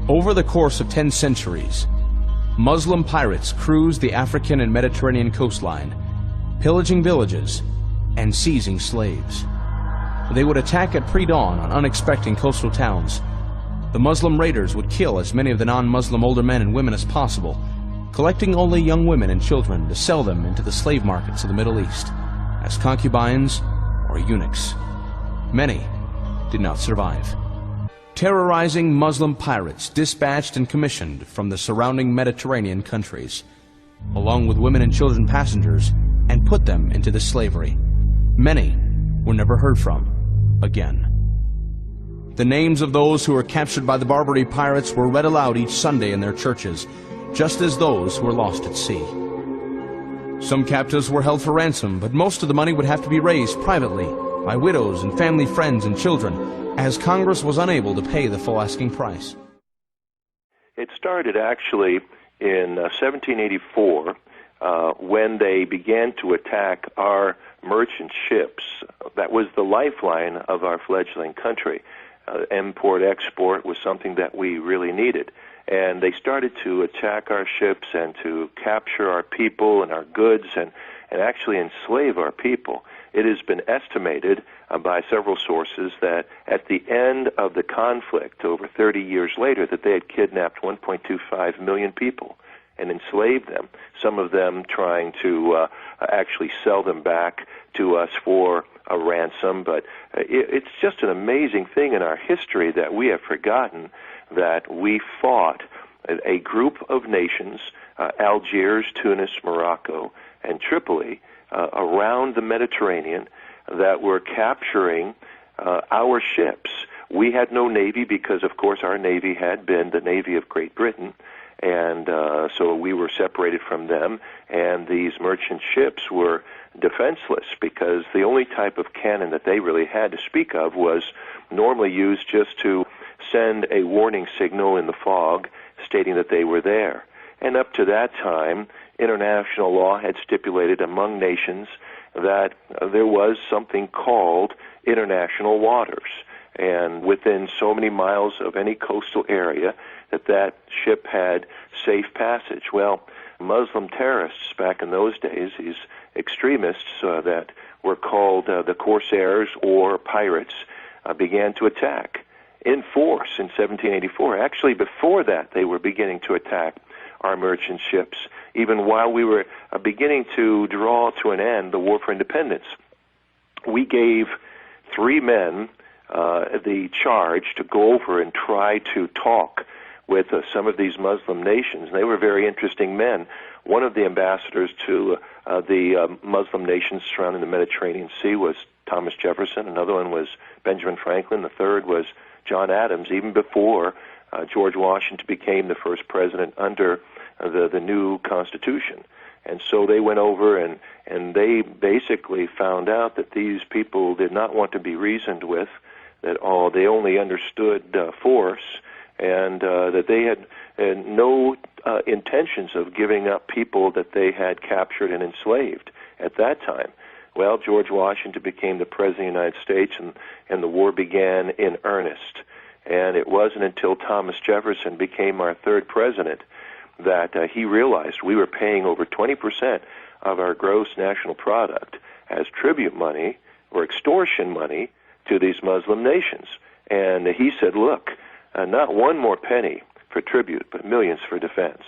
Over the course of 10 centuries, Muslim pirates cruised the African and Mediterranean coastline, pillaging villages and seizing slaves. They would attack at pre-dawn on unexpected coastal towns. The Muslim raiders would kill as many of the non-Muslim older men and women as possible, collecting only young women and children to sell them into the slave markets of the Middle East as concubines or eunuchs. Many did not survive. Terrorizing Muslim pirates dispatched and commissioned from the surrounding Mediterranean countries, along with women and children passengers, and put them into the slavery. Many were never heard from again. The names of those who were captured by the Barbary pirates were read aloud each Sunday in their churches, just as those who were lost at sea. Some captives were held for ransom, but most of the money would have to be raised privately by widows and family friends and children, as Congress was unable to pay the full asking price. It started actually in 1784 when they began to attack our merchant ships. That was the lifeline of our fledgling country. Import-export was something that we really needed. And they started to attack our ships and to capture our people and our goods and actually enslave our people. It has been estimated by several sources that at the end of the conflict, over 30 years later, that they had kidnapped 1.25 million people and enslaved them, some of them trying to actually sell them back to us for a ransom. But it's just an amazing thing in our history that we have forgotten that we fought a group of nations, Algiers, Tunis, Morocco, and Tripoli, around the Mediterranean, that were capturing our ships. We had no navy because, of course, our navy had been the Navy of Great Britain, and so we were separated from them, and these merchant ships were defenseless because the only type of cannon that they really had to speak of was normally used just to send a warning signal in the fog stating that they were there. And up to that time, international law had stipulated among nations that there was something called international waters, and within so many miles of any coastal area that ship had safe passage. Well, Muslim terrorists back in those days, these extremists that were called the corsairs or pirates, began to attack in force in 1784. Actually, before that, they were beginning to attack our merchant ships, even while we were beginning to draw to an end the War for Independence. We gave 3 men the charge to go over and try to talk with some of these Muslim nations. They were very interesting men. One of the ambassadors to the Muslim nations surrounding the Mediterranean Sea was Thomas Jefferson. Another one was Benjamin Franklin. The third was John Adams, even before George Washington became the first president under the new Constitution. And so they went over and they basically found out that these people did not want to be reasoned with, that they only understood force, and that they had no intentions of giving up people that they had captured and enslaved at that time. Well, George Washington became the President of the United States, and the war began in earnest. And it wasn't until Thomas Jefferson became our third president that he realized we were paying over 20% of our gross national product as tribute money or extortion money to these Muslim nations. And he said, look, not one more penny for tribute, but millions for defense.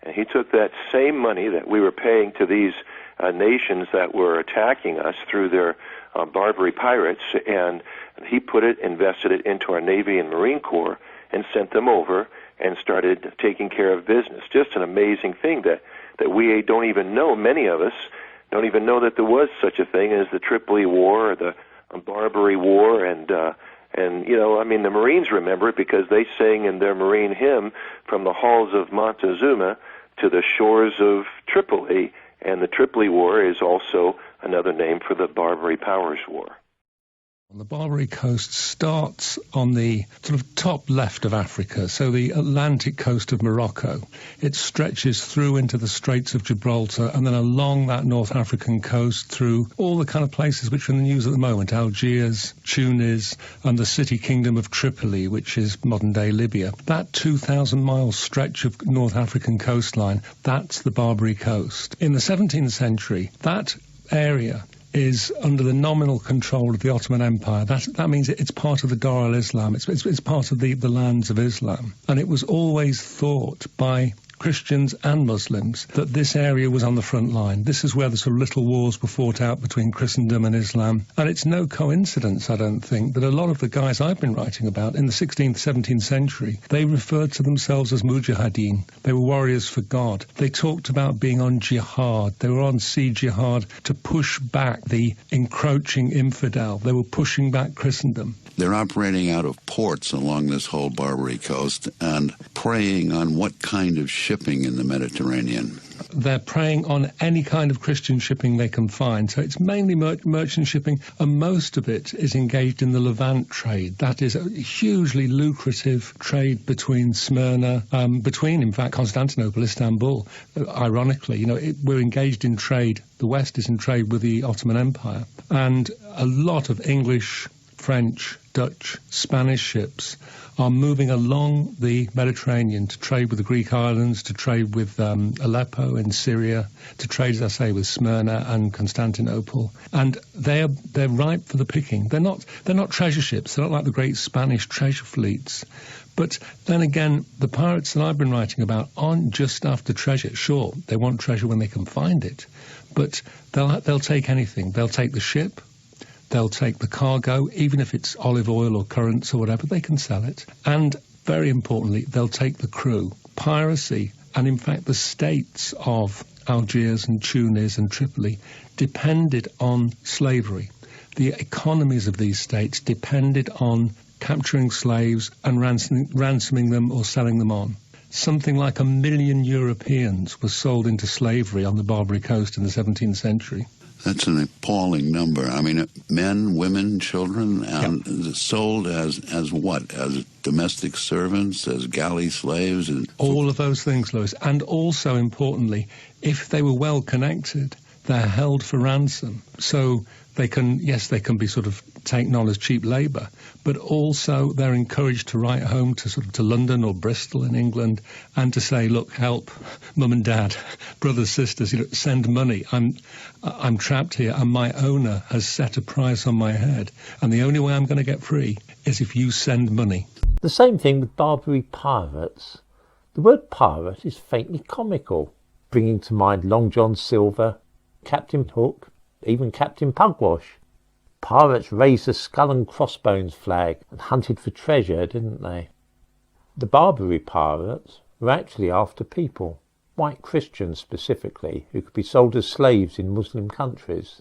And he took that same money that we were paying to these nations that were attacking us through their Barbary pirates, and he invested it into our Navy and Marine Corps and sent them over and started taking care of business. Just an amazing thing that we don't even know. Many of us don't even know that there was such a thing as the Tripoli War or the Barbary War, and the Marines remember it because they sang in their Marine hymn from the halls of Montezuma to the shores of Tripoli, and the Tripoli War is also another name for the Barbary Powers War. The Barbary Coast starts on the sort of top left of Africa, so the Atlantic coast of Morocco. It stretches through into the Straits of Gibraltar and then along that North African coast through all the kind of places which are in the news at the moment, Algiers, Tunis, and the city kingdom of Tripoli, which is modern-day Libya. That 2,000-mile stretch of North African coastline, that's the Barbary Coast. In the 17th century, that area is under the nominal control of the Ottoman Empire. That means it's part of the Dar al-Islam. It's part of the lands of Islam. And it was always thought by Christians and Muslims that this area was on the front line. This is where the sort of little wars were fought out between Christendom and Islam. And it's no coincidence, I don't think, that a lot of the guys I've been writing about in the 16th, 17th century, they referred to themselves as mujahideen. They were warriors for God. They talked about being on jihad. They were on sea jihad to push back the encroaching infidel. They were pushing back Christendom. They're operating out of ports along this whole Barbary Coast and preying on what kind of shipping in the Mediterranean? They're preying on any kind of Christian shipping they can find. So it's mainly merchant shipping, and most of it is engaged in the Levant trade. That is a hugely lucrative trade between Smyrna, in fact, Constantinople, Istanbul. Ironically, we're engaged in trade. The West is in trade with the Ottoman Empire. And a lot of English, French, Dutch, Spanish ships are moving along the Mediterranean to trade with the Greek islands, to trade with Aleppo in Syria, to trade, as I say, with Smyrna and Constantinople. And they're ripe for the picking. They're not treasure ships. They're not like the great Spanish treasure fleets. But then again, the pirates that I've been writing about aren't just after treasure. Sure, they want treasure when they can find it, but they'll take anything. They'll take the ship. They'll take the cargo, even if it's olive oil or currants or whatever, they can sell it. And very importantly, they'll take the crew. Piracy, and in fact the states of Algiers and Tunis and Tripoli depended on slavery. The economies of these states depended on capturing slaves and ransoming them or selling them on. Something like 1 million Europeans were sold into slavery on the Barbary Coast in the 17th century. That's an appalling number. I mean, men, women, children, and sold as what? As domestic servants, as galley slaves? All of those things, Lewis. And also, importantly, if they were well connected, they're held for ransom. So they can be sort of taken on as cheap labour, but also they're encouraged to write home to London or Bristol in England and to say, look, help, mum and dad, brothers, sisters, send money. I'm trapped here and my owner has set a price on my head, and the only way I'm going to get free is if you send money. The same thing with Barbary pirates. The word pirate is faintly comical, bringing to mind Long John Silver, Captain Hook, even Captain Pugwash. Pirates raised the skull and crossbones flag and hunted for treasure, didn't they? The Barbary pirates were actually after people, white Christians specifically, who could be sold as slaves in Muslim countries.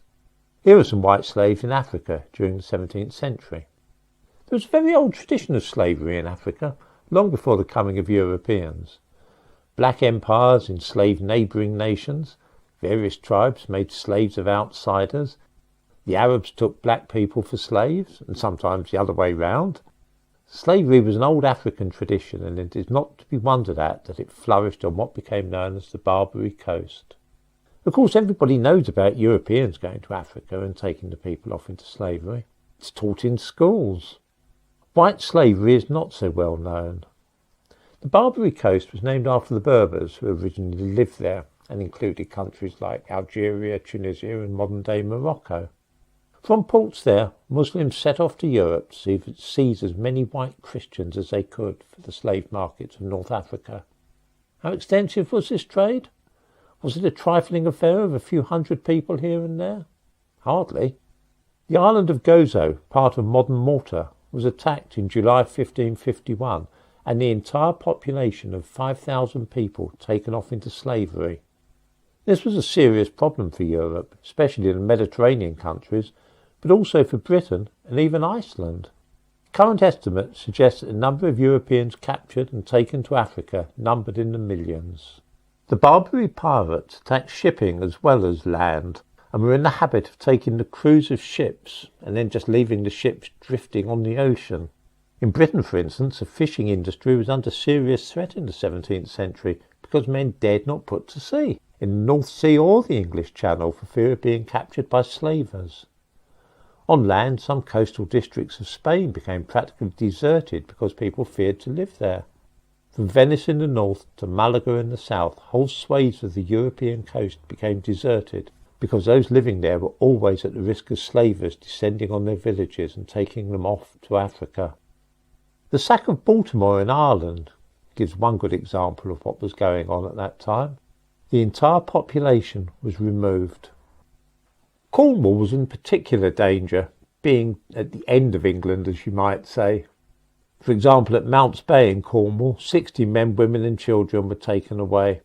Here were some white slaves in Africa during the 17th century. There was a very old tradition of slavery in Africa, long before the coming of Europeans. Black empires enslaved neighbouring nations. Various tribes made slaves of outsiders. The Arabs took black people for slaves, and sometimes the other way round. Slavery was an old African tradition, and it is not to be wondered at that it flourished on what became known as the Barbary Coast. Of course, everybody knows about Europeans going to Africa and taking the people off into slavery. It's taught in schools. White slavery is not so well known. The Barbary Coast was named after the Berbers who originally lived there, and included countries like Algeria, Tunisia and modern-day Morocco. From ports there, Muslims set off to Europe to seize as many white Christians as they could for the slave markets of North Africa. How extensive was this trade? Was it a trifling affair of a few hundred people here and there? Hardly. The island of Gozo, part of modern Malta, was attacked in July 1551 and the entire population of 5,000 people taken off into slavery. This was a serious problem for Europe, especially in the Mediterranean countries, but also for Britain and even Iceland. Current estimates suggest that the number of Europeans captured and taken to Africa numbered in the millions. The Barbary pirates attacked shipping as well as land, and were in the habit of taking the crews of ships and then just leaving the ships drifting on the ocean. In Britain, for instance, the fishing industry was under serious threat in the 17th century because men dared not put to sea in the North Sea or the English Channel for fear of being captured by slavers. On land, some coastal districts of Spain became practically deserted because people feared to live there. From Venice in the north to Malaga in the south, whole swathes of the European coast became deserted because those living there were always at the risk of slavers descending on their villages and taking them off to Africa. The sack of Baltimore in Ireland gives one good example of what was going on at that time. The entire population was removed. Cornwall was in particular danger, being at the end of England, as you might say. For example, at Mounts Bay in Cornwall, 60 men, women and children were taken away.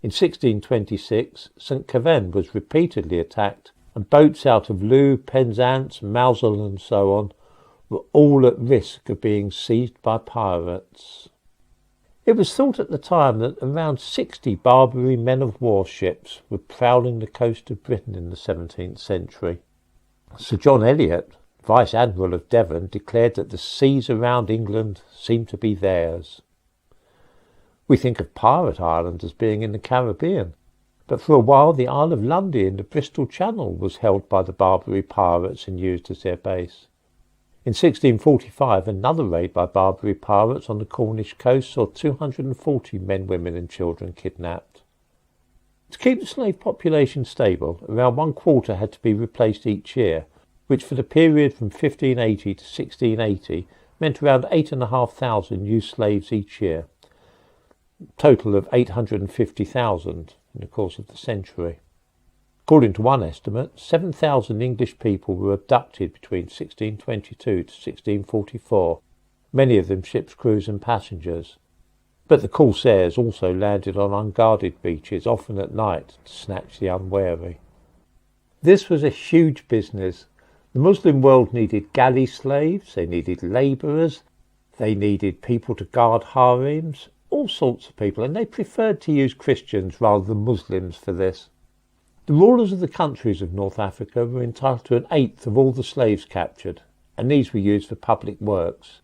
In 1626, St Kevin was repeatedly attacked, and boats out of Looe, Penzance, Mousel and so on were all at risk of being seized by pirates. It was thought at the time that around 60 Barbary men-of-war ships were prowling the coast of Britain in the 17th century. Sir John Eliot, Vice-Admiral of Devon, declared that the seas around England seemed to be theirs. We think of pirate island as being in the Caribbean, but for a while the Isle of Lundy in the Bristol Channel was held by the Barbary pirates and used as their base. In 1645, another raid by Barbary pirates on the Cornish coast saw 240 men, women and children kidnapped. To keep the slave population stable, around 1/4 had to be replaced each year, which for the period from 1580 to 1680 meant around 8,500 new slaves each year, a total of 850,000 in the course of the century. According to one estimate, 7,000 English people were abducted between 1622 to 1644, many of them ship's crews and passengers. But the corsairs also landed on unguarded beaches, often at night, to snatch the unwary. This was a huge business. The Muslim world needed galley slaves, they needed labourers, they needed people to guard harems, all sorts of people, and they preferred to use Christians rather than Muslims for this. The rulers of the countries of North Africa were entitled to 1/8 of all the slaves captured, and these were used for public works.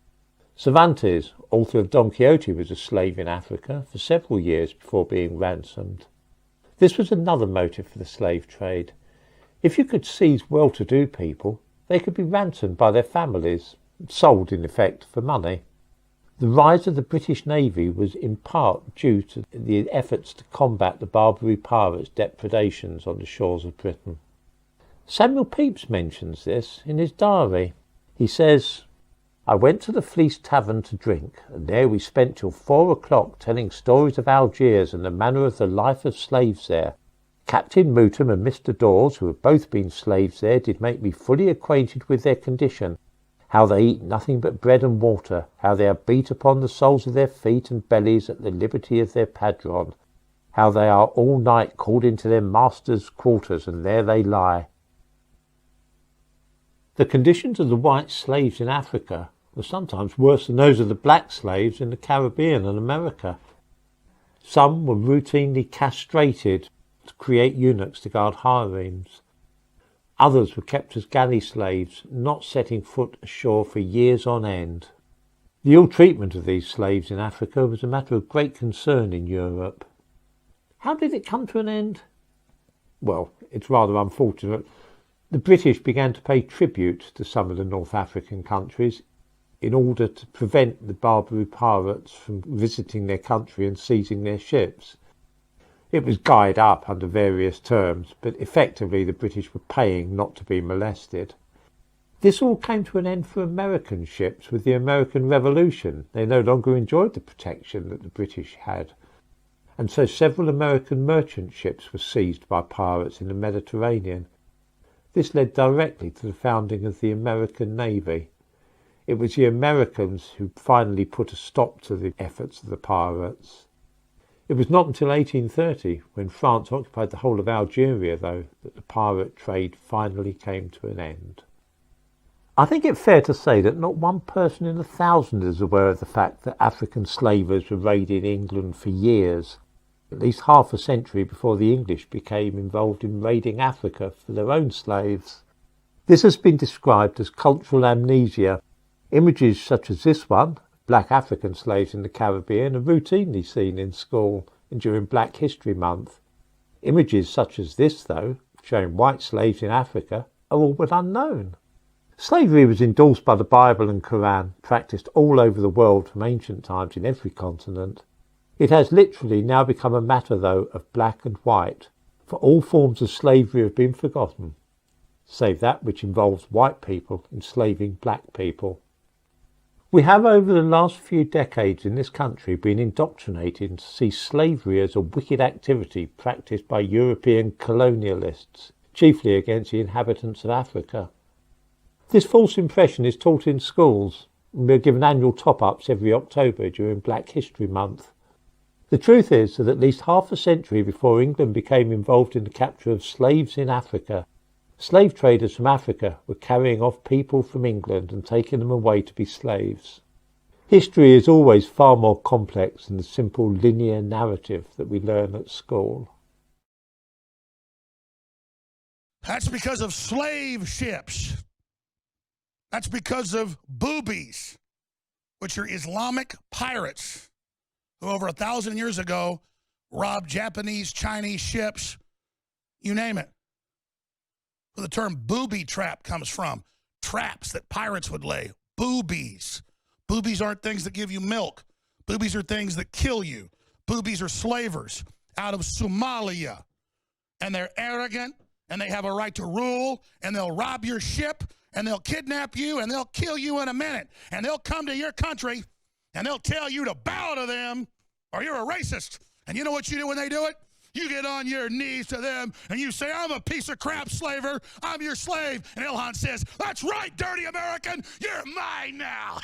Cervantes, author of Don Quixote, was a slave in Africa for several years before being ransomed. This was another motive for the slave trade. If you could seize well-to-do people, they could be ransomed by their families, sold in effect for money. The rise of the British Navy was in part due to the efforts to combat the Barbary pirates' depredations on the shores of Britain. Samuel Pepys mentions this in his diary. He says, "I went to the Fleece Tavern to drink, and there we spent till 4 o'clock telling stories of Algiers and the manner of the life of slaves there. Captain Mootham and Mr. Dawes, who have both been slaves there, did make me fully acquainted with their condition, how they eat nothing but bread and water, how they are beat upon the soles of their feet and bellies at the liberty of their padron, how they are all night called into their master's quarters, and there they lie." The conditions of the white slaves in Africa were sometimes worse than those of the black slaves in the Caribbean and America. Some were routinely castrated to create eunuchs to guard harems. Others were kept as galley slaves, not setting foot ashore for years on end. The ill treatment of these slaves in Africa was a matter of great concern in Europe. How did it come to an end? Well, it's rather unfortunate. The British began to pay tribute to some of the North African countries in order to prevent the Barbary pirates from visiting their country and seizing their ships. It was guyed up under various terms, but effectively the British were paying not to be molested. This all came to an end for American ships with the American Revolution. They no longer enjoyed the protection that the British had, and so several American merchant ships were seized by pirates in the Mediterranean. This led directly to the founding of the American Navy. It was the Americans who finally put a stop to the efforts of the pirates. It was not until 1830, when France occupied the whole of Algeria, though, that the pirate trade finally came to an end. I think it fair to say that not one person in 1,000 is aware of the fact that African slavers were raiding England for years. at least half a century before the English became involved in raiding Africa for their own slaves. This has been described as cultural amnesia. Images such as this one, black African slaves in the Caribbean, are routinely seen in school and during Black History Month. Images such as this, though, showing white slaves in Africa, are all but unknown. Slavery was endorsed by the Bible and Quran, practiced all over the world from ancient times in every continent. It has literally now become a matter, though, of black and white, for all forms of slavery have been forgotten, save that which involves white people enslaving black people. We have over the last few decades in this country been indoctrinated to see slavery as a wicked activity practiced by European colonialists, chiefly against the inhabitants of Africa. This false impression is taught in schools, and we are given annual top-ups every October during Black History Month. The truth is that at least half a century before England became involved in the capture of slaves in Africa, slave traders from Africa were carrying off people from England and taking them away to be slaves. History is always far more complex than the simple linear narrative that we learn at school. That's because of slave ships. That's because of boobies, which are Islamic pirates who over 1,000 years ago robbed Japanese, Chinese ships, you name it. Where the term booby trap comes from. Traps that pirates would lay. Boobies. Boobies aren't things that give you milk. Boobies are things that kill you. Boobies are slavers out of Somalia. And they're arrogant, and they have a right to rule, and they'll rob your ship, and they'll kidnap you, and they'll kill you in a minute. And they'll come to your country, and they'll tell you to bow to them, or you're a racist. And you know what you do when they do it? You get on your knees to them, and you say, I'm a piece of crap slaver. I'm your slave. And Ilhan says, that's right, dirty American. You're mine now.